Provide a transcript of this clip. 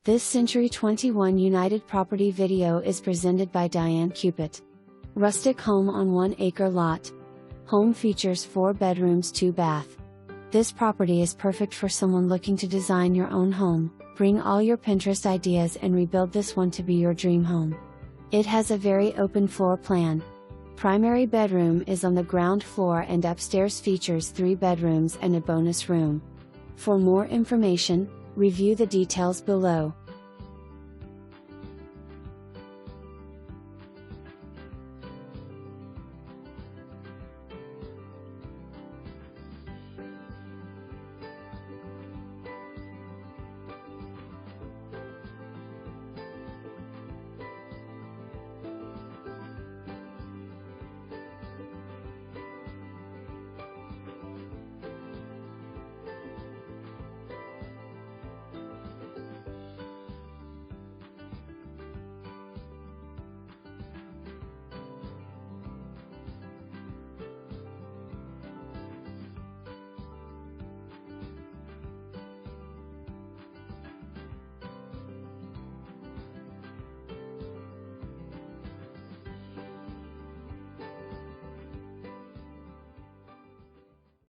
This Century 21 United property video is presented by Diane Cupit. Rustic home on 1-acre lot. Home features 4 bedrooms, 2 bath. This property is perfect for someone looking to design your own home. Bring all your Pinterest ideas and rebuild this one to be your dream home. It has a very open floor plan. Primary bedroom is on the ground floor and upstairs features 3 bedrooms and a bonus room. For more information, review the details below.